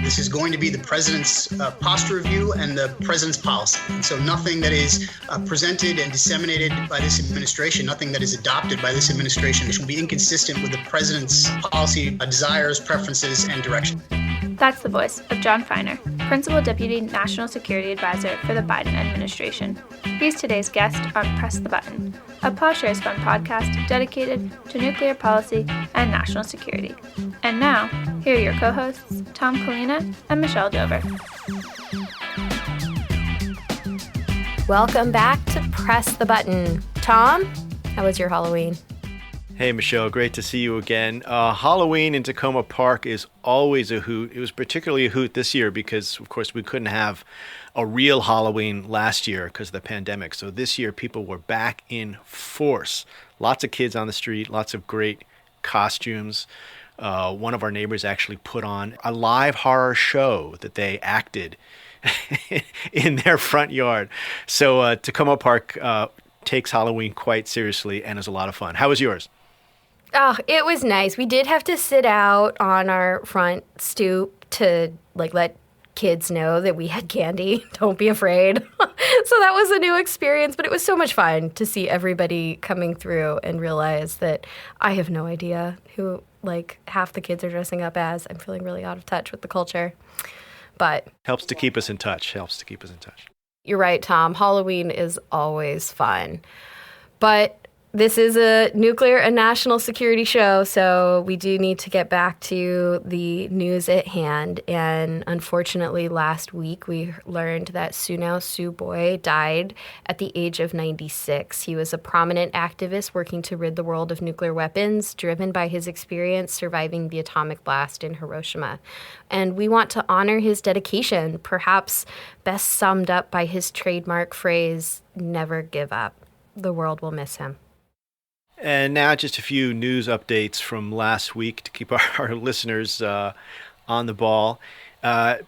This is going to be the president's posture review and the president's policy. And so nothing that is presented and disseminated by this administration, nothing that is adopted by this administration, which will be inconsistent with the president's policy, desires, preferences, and direction. That's the voice of John Feiner, Principal Deputy National Security Advisor for the Biden administration. He's today's guest on Press the Button, a Ploughshares Fund podcast dedicated to nuclear policy and national security. And now, here are your co-hosts, Tom Kalina and Michelle Dover. Welcome back to Press the Button. Tom, how was your Halloween? Hey, Michelle, great to see you again. Halloween in Tacoma Park is always a hoot. It was particularly a hoot this year because, of course, we couldn't have a real Halloween last year because of the pandemic. So this year, people were back in force. Lots of kids on the street, lots of great costumes. One of our neighbors actually put on a live horror show that they acted in their front yard. So Tacoma Park takes Halloween quite seriously and is a lot of fun. How was yours? Oh, it was nice. We did have to sit out on our front stoop to let kids know that we had candy. Don't be afraid. So that was a new experience, but it was so much fun to see everybody coming through and realize that I have no idea who half the kids are dressing up as. I'm feeling really out of touch with the culture. But helps to keep us in touch. You're right, Tom. Halloween is always fun. But this is a nuclear and national security show, so we do need to get back to the news at hand. And unfortunately, last week we learned that Sunao Suboi died at the age of 96. He was a prominent activist working to rid the world of nuclear weapons, driven by his experience surviving the atomic blast in Hiroshima. And we want to honor his dedication, perhaps best summed up by his trademark phrase, "Never give up." The world will miss him. And now just a few news updates from last week to keep our listeners on the ball.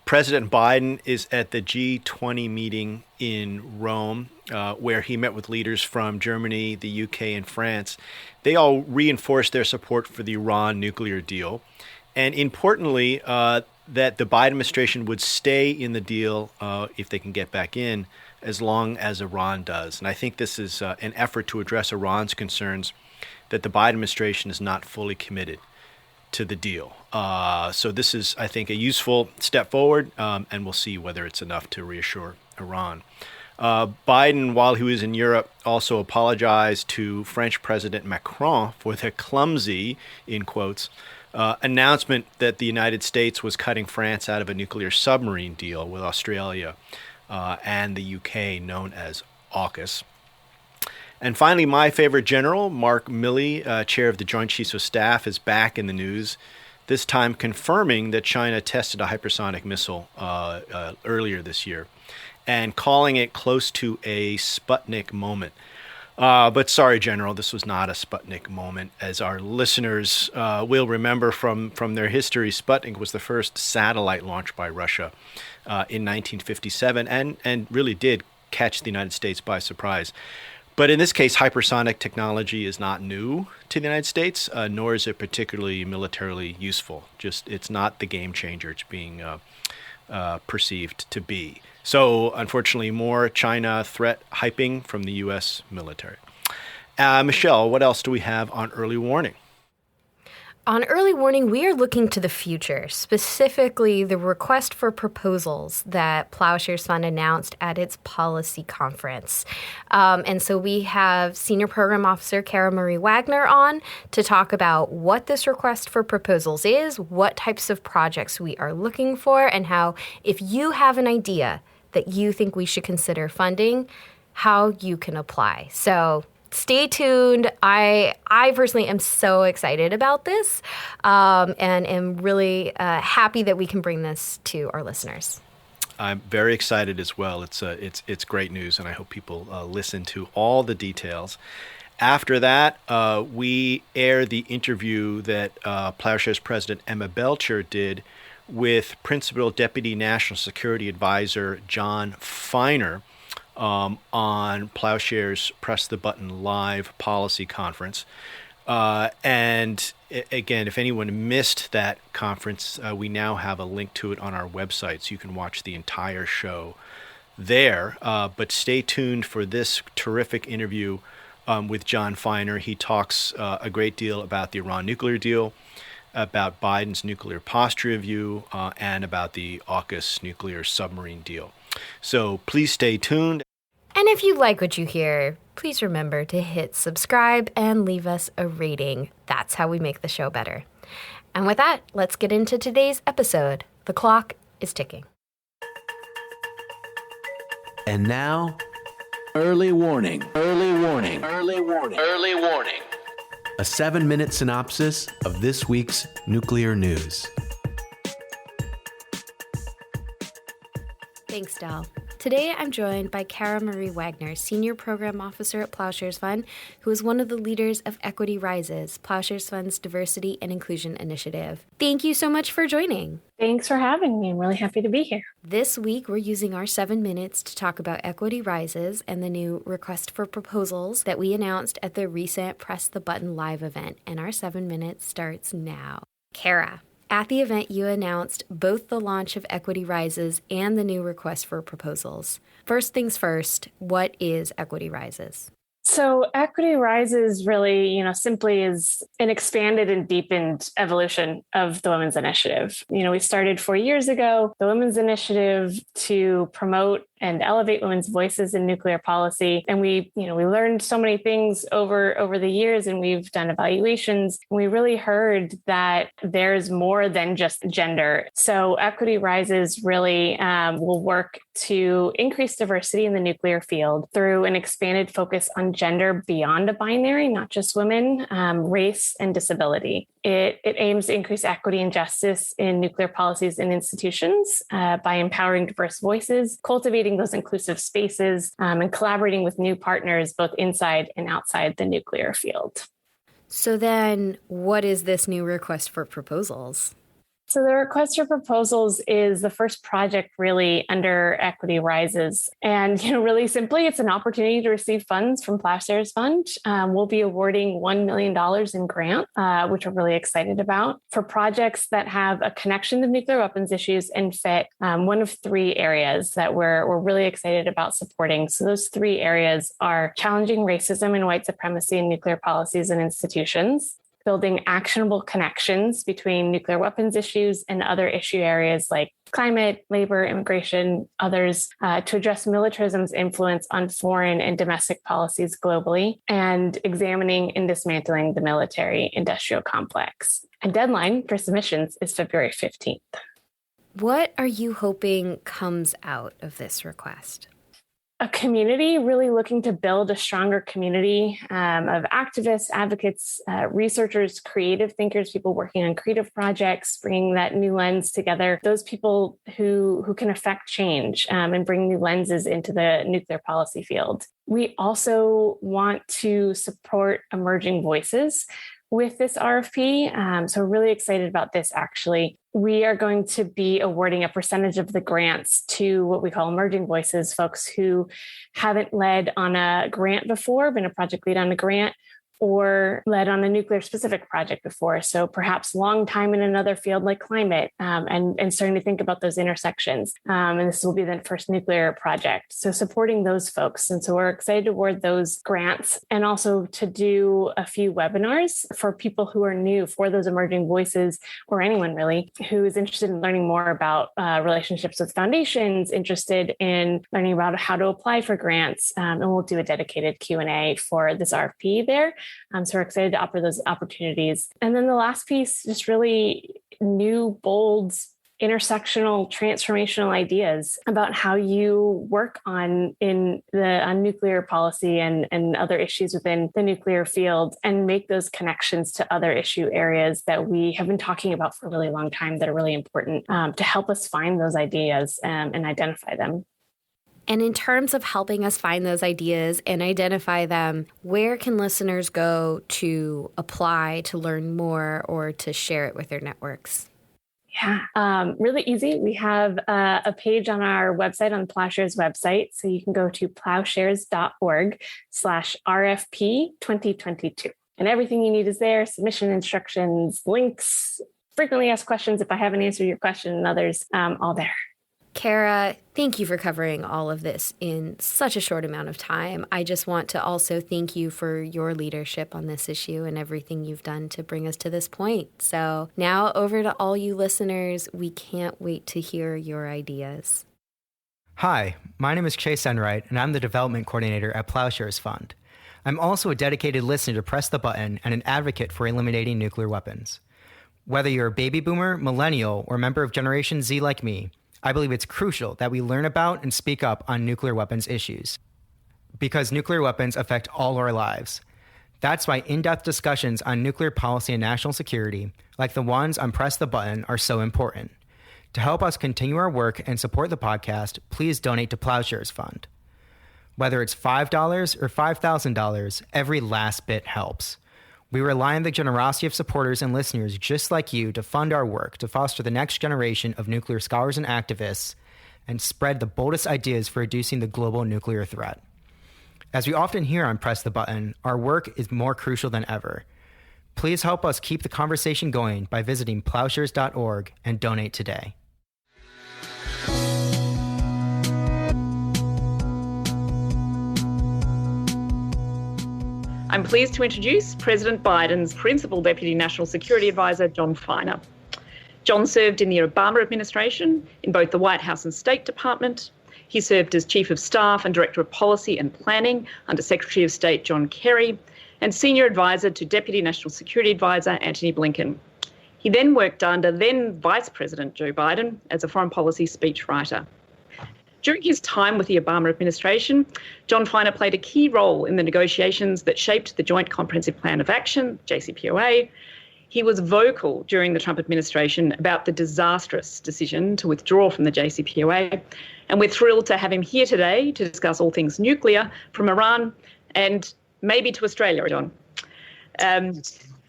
President Biden is at the G20 meeting in Rome, where he met with leaders from Germany, the UK, and France. They all reinforced their support for the Iran nuclear deal. And importantly, that the Biden administration would stay in the deal if they can get back in, as long as Iran does. And I think this is an effort to address Iran's concerns that the Biden administration is not fully committed to the deal. So this is, I think, a useful step forward, and we'll see whether it's enough to reassure Iran. Biden, while he was in Europe, also apologized to French President Macron for the clumsy, in quotes, announcement that the United States was cutting France out of a nuclear submarine deal with Australia and the UK, known as AUKUS. And finally, my favorite general, Mark Milley, chair of the Joint Chiefs of Staff, is back in the news, this time confirming that China tested a hypersonic missile earlier this year and calling it close to a Sputnik moment. But sorry, General, this was not a Sputnik moment. As our listeners will remember from their history, Sputnik was the first satellite launched by Russia in 1957 and really did catch the United States by surprise. But in this case, hypersonic technology is not new to the United States, nor is it particularly militarily useful. Just it's not the game changer it's being perceived to be. So, unfortunately, more China threat hyping from the U.S. military. Michelle, what else do we have on early warning? On early warning, we are looking to the future, specifically the request for proposals that Ploughshares Fund announced at its policy conference. And so we have Senior Program Officer Cara Wagner on to talk about what this request for proposals is, what types of projects we are looking for, and how, if you have an idea that you think we should consider funding, how you can apply. So stay tuned. I personally am so excited about this and am really happy that we can bring this to our listeners. I'm very excited as well. It's great news, and I hope people listen to all the details. After that, we air the interview that Ploughshares President Emma Belcher did with Principal Deputy National Security Advisor John Feiner on Ploughshares Press the Button Live Policy Conference. And again, if anyone missed that conference, we now have a link to it on our website, so you can watch the entire show there. But stay tuned for this terrific interview with John Feiner. He talks a great deal about the Iran nuclear deal, about Biden's nuclear posture review, and about the AUKUS nuclear submarine deal. So please stay tuned. And if you like what you hear, please remember to hit subscribe and leave us a rating. That's how we make the show better. And with that, let's get into today's episode. The clock is ticking. And now, early warning, early warning, early warning, early warning. A 7-minute synopsis of this week's nuclear news. Thanks, Del. Today, I'm joined by Cara Marie Wagner, Senior Program Officer at Ploughshares Fund, who is one of the leaders of Equity Rises, Ploughshares Fund's Diversity and Inclusion Initiative. Thank you so much for joining. Thanks for having me. I'm really happy to be here. This week, we're using our 7 minutes to talk about Equity Rises and the new request for proposals that we announced at the recent Press the Button live event, and our 7 minutes starts now. Cara, at the event, you announced both the launch of Equity Rises and the new request for proposals. First things first, what is Equity Rises? So Equity Rises really, simply is an expanded and deepened evolution of the Women's Initiative. We started 4 years ago, the Women's Initiative, to promote and elevate women's voices in nuclear policy. And we learned so many things over the years, and we've done evaluations. We really heard that there's more than just gender. So Equity Rises really will work to increase diversity in the nuclear field through an expanded focus on gender beyond a binary, not just women, race, and disability. It aims to increase equity and justice in nuclear policies and institutions by empowering diverse voices, cultivating those inclusive spaces, and collaborating with new partners both inside and outside the nuclear field. So then, what is this new request for proposals? So the request for proposals is the first project really under Equity Rises. And, really simply, it's an opportunity to receive funds from Ploughshares Fund. We'll be awarding $1 million in grant, which we're really excited about, for projects that have a connection to nuclear weapons issues and fit one of 3 areas that we're really excited about supporting. So those 3 areas are challenging racism and white supremacy in nuclear policies and institutions, building actionable connections between nuclear weapons issues and other issue areas like climate, labor, immigration, others, to address militarism's influence on foreign and domestic policies globally, and examining and dismantling the military-industrial complex. A deadline for submissions is February 15th. What are you hoping comes out of this request? A community, really looking to build a stronger community of activists, advocates, researchers, creative thinkers, people working on creative projects, bringing that new lens together, those people who can affect change and bring new lenses into the nuclear policy field. We also want to support emerging voices with this RFP. So we're really excited about this, actually. We are going to be awarding a percentage of the grants to what we call emerging voices, folks who haven't led on a grant before, been a project lead on a grant, or led on a nuclear specific project before. So perhaps long time in another field like climate, and starting to think about those intersections. And this will be the first nuclear project. So supporting those folks. And so we're excited to award those grants, and also to do a few webinars for people who are new, for those emerging voices, or anyone really who is interested in learning more about relationships with foundations, interested in learning about how to apply for grants. And we'll do a dedicated Q&A for this RFP there. So we're excited to offer those opportunities. And then the last piece, just really new, bold, intersectional, transformational ideas about how you work on nuclear policy and other issues within the nuclear field, and make those connections to other issue areas that we have been talking about for a really long time that are really important to help us find those ideas and identify them. And in terms of helping us find those ideas and identify them, where can listeners go to apply, to learn more, or to share it with their networks? Yeah, really easy. We have a page on our website, on the Ploughshares website. So you can go to ploughshares.org/RFP 2022. And everything you need is there: submission instructions, links, frequently asked questions if I haven't answered your question, and others, all there. Cara, thank you for covering all of this in such a short amount of time. I just want to also thank you for your leadership on this issue and everything you've done to bring us to this point. So now over to all you listeners. We can't wait to hear your ideas. Hi, my name is Chase Enright, and I'm the Development Coordinator at Ploughshares Fund. I'm also a dedicated listener to Press the Button and an advocate for eliminating nuclear weapons. Whether you're a baby boomer, millennial, or member of Generation Z like me, I believe it's crucial that we learn about and speak up on nuclear weapons issues. Because nuclear weapons affect all our lives. That's why in-depth discussions on nuclear policy and national security, like the ones on Press the Button, are so important. To help us continue our work and support the podcast, please donate to Ploughshares Fund. Whether it's $5 or $5,000, every last bit helps. We rely on the generosity of supporters and listeners just like you to fund our work to foster the next generation of nuclear scholars and activists and spread the boldest ideas for reducing the global nuclear threat. As we often hear on Press the Button, our work is more crucial than ever. Please help us keep the conversation going by visiting ploughshares.org and donate today. I'm pleased to introduce President Biden's Principal Deputy National Security Advisor, John Feiner. John served in the Obama administration in both the White House and State Department. He served as Chief of Staff and Director of Policy and Planning under Secretary of State John Kerry and Senior Advisor to Deputy National Security Advisor Antony Blinken. He then worked under then Vice President Joe Biden as a foreign policy speechwriter. During his time with the Obama administration, John Feiner played a key role in the negotiations that shaped the Joint Comprehensive Plan of Action, JCPOA. He was vocal during the Trump administration about the disastrous decision to withdraw from the JCPOA, and we're thrilled to have him here today to discuss all things nuclear from Iran and maybe to Australia, John.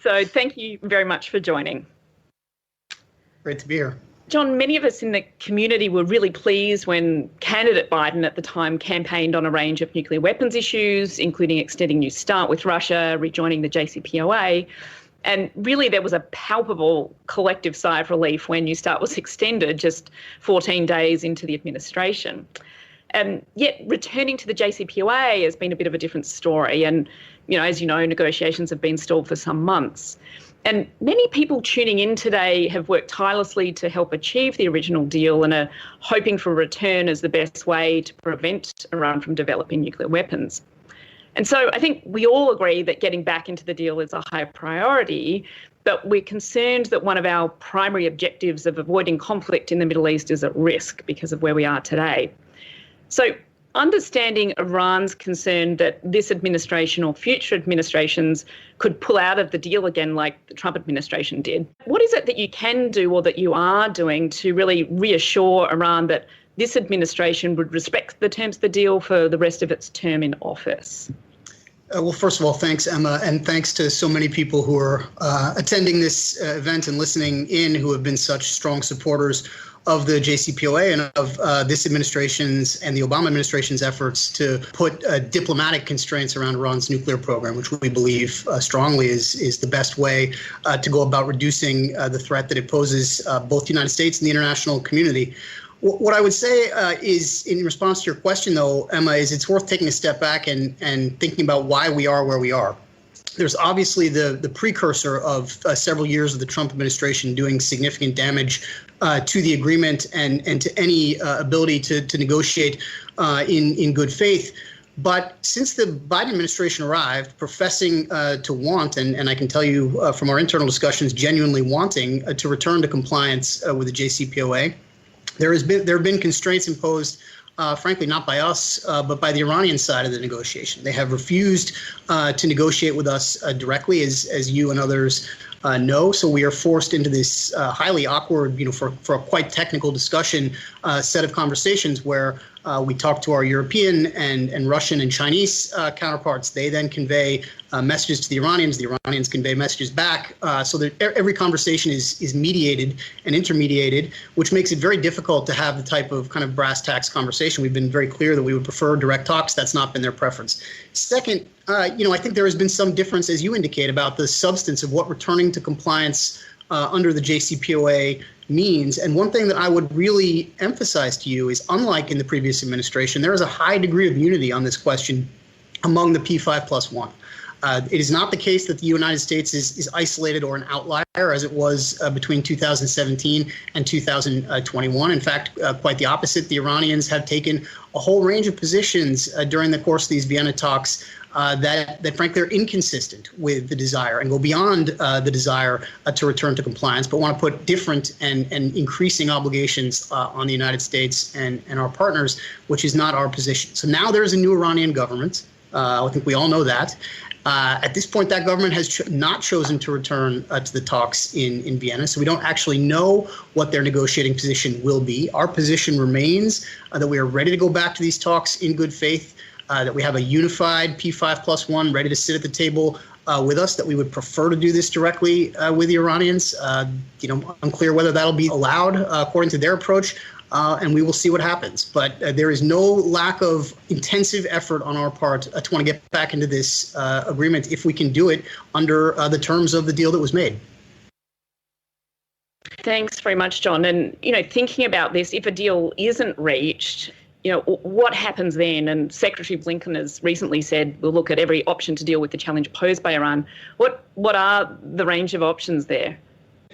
So thank you very much for joining. Great to be here. John, many of us in the community were really pleased when candidate Biden at the time campaigned on a range of nuclear weapons issues, including extending New START with Russia, rejoining the JCPOA. And really there was a palpable collective sigh of relief when New START was extended just 14 days into the administration. And yet returning to the JCPOA has been a bit of a different story. And, as you know, negotiations have been stalled for some months. And many people tuning in today have worked tirelessly to help achieve the original deal and are hoping for a return as the best way to prevent Iran from developing nuclear weapons. And so I think we all agree that getting back into the deal is a high priority, but we're concerned that one of our primary objectives of avoiding conflict in the Middle East is at risk because of where we are today. So understanding Iran's concern that this administration or future administrations could pull out of the deal again like the Trump administration did, what is it that you can do or that you are doing to really reassure Iran that this administration would respect the terms of the deal for the rest of its term in office? Well, first of all, thanks, Emma, and thanks to so many people who are attending this event and listening in who have been such strong supporters of the JCPOA and of this administration's and the Obama administration's efforts to put diplomatic constraints around Iran's nuclear program, which we believe strongly is the best way to go about reducing the threat that it poses both the United States and the international community. What I would say is, in response to your question, though, Emma, is it's worth taking a step back and thinking about why we are where we are. There's obviously the precursor of several years of the Trump administration doing significant damage to the agreement and to any ability to negotiate in good faith. But since the Biden administration arrived, professing to want, and I can tell you from our internal discussions, genuinely wanting to return to compliance with the JCPOA, there have been constraints imposed, frankly, not by us, but by the Iranian side of the negotiation. They have refused to negotiate with us directly, as you and others know. So we are forced into this highly awkward, for a quite technical discussion set of conversations where we talk to our European and Russian and Chinese counterparts. They then convey messages to the Iranians convey messages back, so that every conversation is mediated and intermediated, which makes it very difficult to have the type of kind of brass tacks conversation. We've been very clear that we would prefer direct talks. That's not been their preference. Second, I think there has been some difference, as you indicate, about the substance of what returning to compliance under the JCPOA means. And one thing that I would really emphasize to you is, unlike in the previous administration, there is a high degree of unity on this question among the P5+1. It is not the case that the United States is isolated or an outlier, as it was between 2017 and 2021. In fact, quite the opposite. The Iranians have taken a whole range of positions during the course of these Vienna talks that frankly are inconsistent with the desire and go beyond the desire to return to compliance, but want to put different and increasing obligations on the United States and our partners, which is not our position. So now there is a new Iranian government. I think we all know that. At this point, that government has not chosen to return to the talks in Vienna, so we don't actually know what their negotiating position will be. Our position remains that we are ready to go back to these talks in good faith, that we have a unified P5+1 ready to sit at the table with us, that we would prefer to do this directly with the Iranians. Unclear whether that'll be allowed according to their approach. And we will see what happens. But there is no lack of intensive effort on our part to want to get back into this agreement if we can do it under the terms of the deal that was made. Thanks very much, John. And, thinking about this, if a deal isn't reached, what happens then? And Secretary Blinken has recently said we'll look at every option to deal with the challenge posed by Iran. What are the range of options there?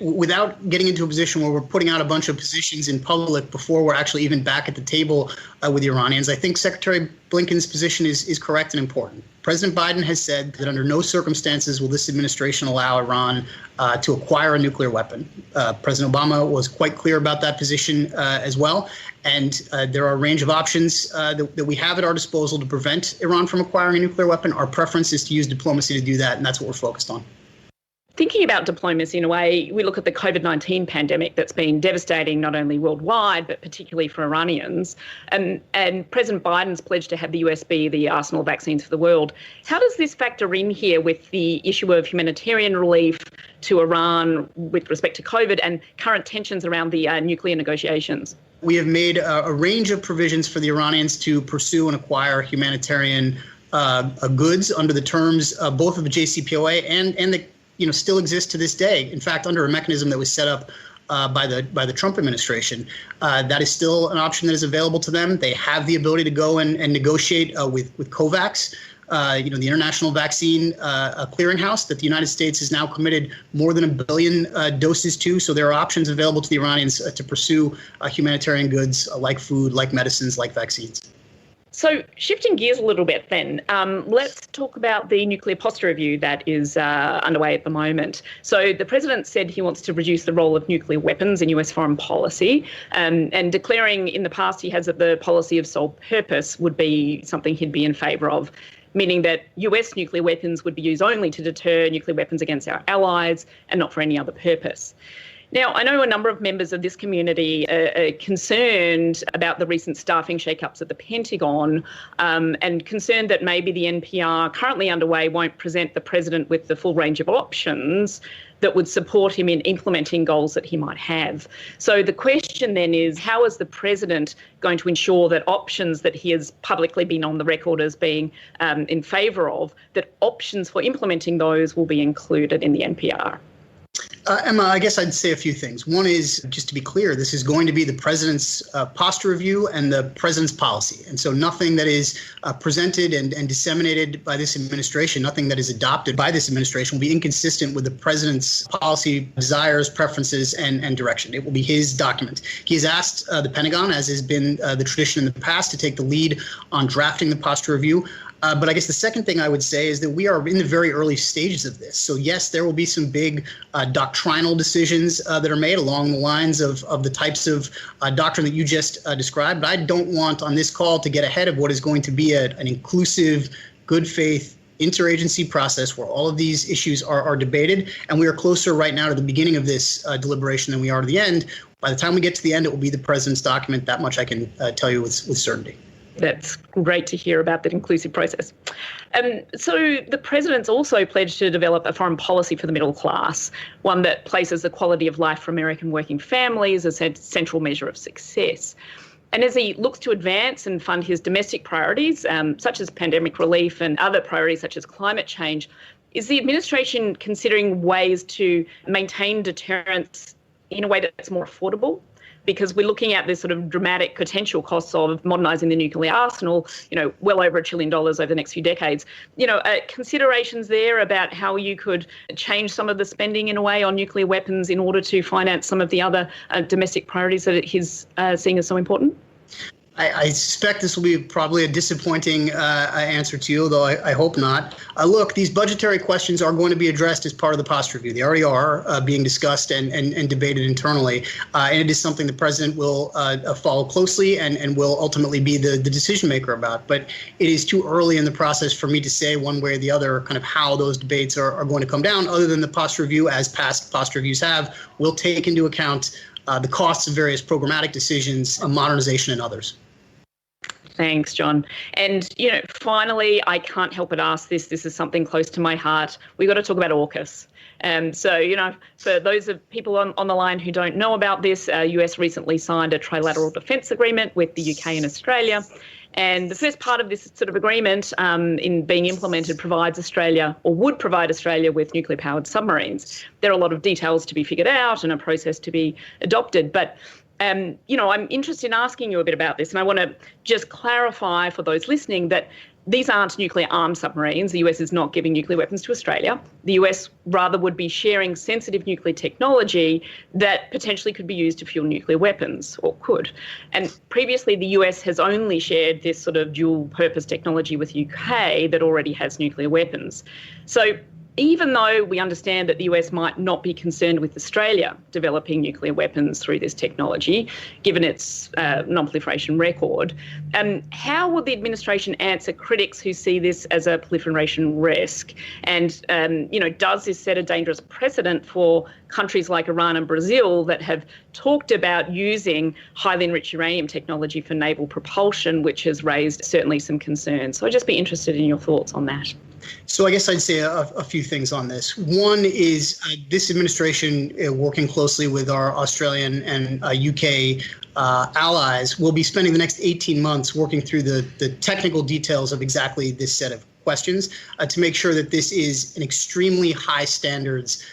Without getting into a position where we're putting out a bunch of positions in public before we're actually even back at the table with the Iranians, I think Secretary Blinken's position is correct and important. President Biden has said that under no circumstances will this administration allow Iran to acquire a nuclear weapon. President Obama was quite clear about that position as well. And there are a range of options that we have at our disposal to prevent Iran from acquiring a nuclear weapon. Our preference is to use diplomacy to do that, and that's what we're focused on. Thinking about diplomacy in a way, we look at the COVID-19 pandemic that's been devastating not only worldwide, but particularly for Iranians. And President Biden's pledged to have the US be the arsenal of vaccines for the world. How does this factor in here with the issue of humanitarian relief to Iran with respect to COVID and current tensions around the nuclear negotiations? We have made a range of provisions for the Iranians to pursue and acquire humanitarian goods under the terms both of the JCPOA and the still exists to this day. In fact, under a mechanism that was set up by the Trump administration, that is still an option that is available to them. They have the ability to go and negotiate with COVAX, the international vaccine clearinghouse that the United States has now committed more than 1 billion doses to. So there are options available to the Iranians to pursue humanitarian goods like food, like medicines, like vaccines. So shifting gears a little bit then, let's talk about the nuclear posture review that is underway at the moment. So the president said he wants to reduce the role of nuclear weapons in US foreign policy, and declaring in the past he has that the policy of sole purpose would be something he'd be in favour of, meaning that US nuclear weapons would be used only to deter nuclear weapons against our allies and not for any other purpose. Now, I know a number of members of this community are concerned about the recent staffing shake-ups at the Pentagon and concerned that maybe the NPR currently underway won't present the president with the full range of options that would support him in implementing goals that he might have. So the question then is, how is the president going to ensure that options that he has publicly been on the record as being in favour of, that options for implementing those will be included in the NPR? Emma, I guess I'd say a few things. One is, just to be clear, this is going to be the president's posture review and the president's policy. And so nothing that is presented and disseminated by this administration, nothing that is adopted by this administration will be inconsistent with the president's policy, desires, preferences, and direction. It will be his document. He has asked the Pentagon, as has been the tradition in the past, to take the lead on drafting the posture review. But I guess the second thing I would say is that we are in the very early stages of this. So, yes, there will be some big doctrinal decisions that are made along the lines of the types of doctrine that you just described. But I don't want on this call to get ahead of what is going to be an inclusive, good faith interagency process where all of these issues are debated. And we are closer right now to the beginning of this deliberation than we are to the end. By the time we get to the end, it will be the president's document. That much I can tell you with certainty. That's great to hear about that inclusive process. So the president's also pledged to develop a foreign policy for the middle class, one that places the quality of life for American working families as a central measure of success. And as he looks to advance and fund his domestic priorities, such as pandemic relief and other priorities such as climate change, is the administration considering ways to maintain deterrence in a way that's more affordable? Because we're looking at this sort of dramatic potential costs of modernising the nuclear arsenal, well over $1 trillion over the next few decades. Considerations there about how you could change some of the spending in a way on nuclear weapons in order to finance some of the other domestic priorities that he's seeing as so important? I suspect this will be probably a disappointing answer to you, though I hope not. Look, these budgetary questions are going to be addressed as part of the posture review. They already are being discussed and debated internally. And it is something the president will follow closely and will ultimately be the decision maker about. But it is too early in the process for me to say one way or the other kind of how those debates are going to come down, other than the posture review, as past posture reviews have, will take into account the costs of various programmatic decisions, modernization and others. Thanks, John. And, finally, I can't help but ask this. This is something close to my heart. We've got to talk about AUKUS. For those of people on the line who don't know about this, US recently signed a trilateral defence agreement with the UK and Australia. And the first part of this sort of agreement in being implemented provides Australia, or would provide Australia, with nuclear-powered submarines. There are a lot of details to be figured out and a process to be adopted. But I'm interested in asking you a bit about this, and I want to just clarify for those listening that these aren't nuclear-armed submarines. The US is not giving nuclear weapons to Australia. The US rather would be sharing sensitive nuclear technology that potentially could be used to fuel nuclear weapons, or could. And previously, the US has only shared this sort of dual-purpose technology with UK that already has nuclear weapons. So even though we understand that the US might not be concerned with Australia developing nuclear weapons through this technology, given its non-proliferation record, how will the administration answer critics who see this as a proliferation risk? And, does this set a dangerous precedent for countries like Iran and Brazil that have talked about using highly enriched uranium technology for naval propulsion, which has raised certainly some concerns? So I'd just be interested in your thoughts on that. So I guess I'd say a few things on this. One is this administration, working closely with our Australian and UK allies, will be spending the next 18 months working through the technical details of exactly this set of questions to make sure that this is an extremely high standards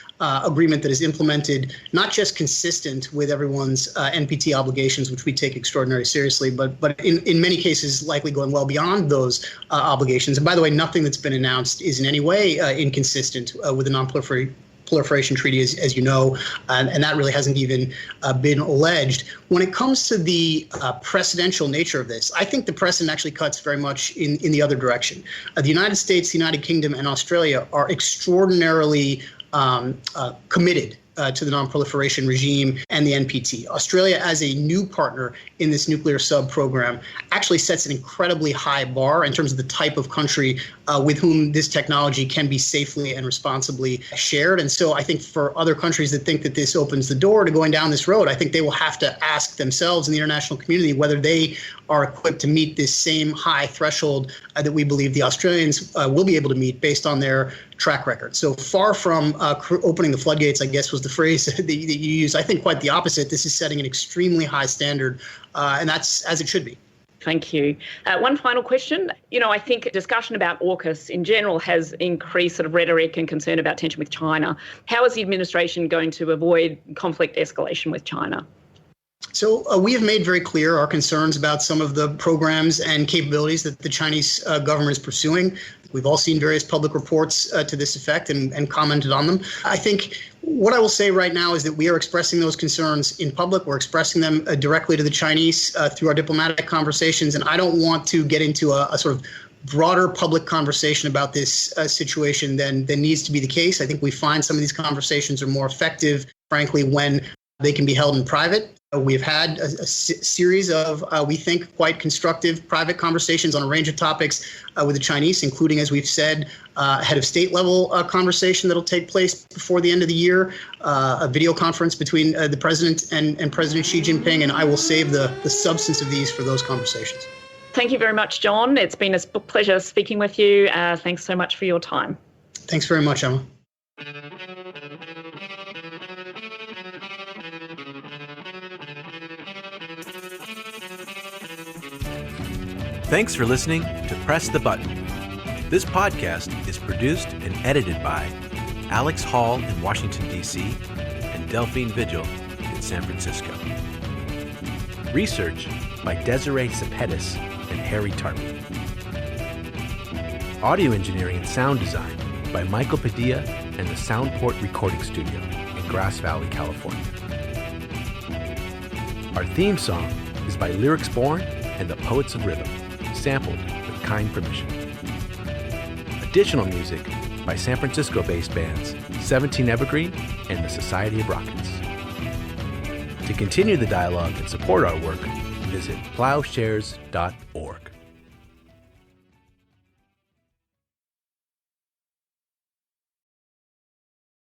agreement that is implemented, not just consistent with everyone's NPT obligations, which we take extraordinarily seriously, but in many cases likely going well beyond those obligations. And by the way, nothing that's been announced is in any way inconsistent with the non-proliferation treaty, as you know, and that really hasn't even been alleged. When it comes to the precedential nature of this, I think the precedent actually cuts very much in the other direction. The United States, the United Kingdom, and Australia are extraordinarily committed to the non-proliferation regime and the NPT. Australia, as a new partner in this nuclear sub program, actually sets an incredibly high bar in terms of the type of country with whom this technology can be safely and responsibly shared. And so I think for other countries that think that this opens the door to going down this road, I think they will have to ask themselves in the international community whether they are equipped to meet this same high threshold that we believe the Australians will be able to meet based on their track record. So far from opening the floodgates, I guess was the phrase that you used. I think quite the opposite. This is setting an extremely high standard, and that's as it should be. Thank you. One final question. I think discussion about AUKUS in general has increased sort of rhetoric and concern about tension with China. How is the administration going to avoid conflict escalation with China? So we have made very clear our concerns about some of the programs and capabilities that the Chinese government is pursuing. We've all seen various public reports to this effect and commented on them. I think what I will say right now is that we are expressing those concerns in public. We're expressing them directly to the Chinese through our diplomatic conversations. And I don't want to get into a sort of broader public conversation about this situation than needs to be the case. I think we find some of these conversations are more effective, frankly, when they can be held in private. We've had a series of, we think, quite constructive private conversations on a range of topics with the Chinese, including, as we've said, a head of state level conversation that'll take place before the end of the year, a video conference between the president and President Xi Jinping, and I will save the substance of these for those conversations. Thank you very much, John. It's been a pleasure speaking with you. Thanks so much for your time. Thanks very much, Emma. Thanks for listening to Press the Button. This podcast is produced and edited by Alex Hall in Washington, D.C., and Delphine Vigil in San Francisco. Research by Desiree Cepetis and Harry Tarpey. Audio engineering and sound design by Michael Padilla and the Soundport Recording Studio in Grass Valley, California. Our theme song is by Lyrics Born and the Poets of Rhythm, sampled with kind permission. Additional music by San Francisco-based bands 17 Evergreen and the Society of Rockets. To continue the dialogue and support our work, visit ploughshares.org.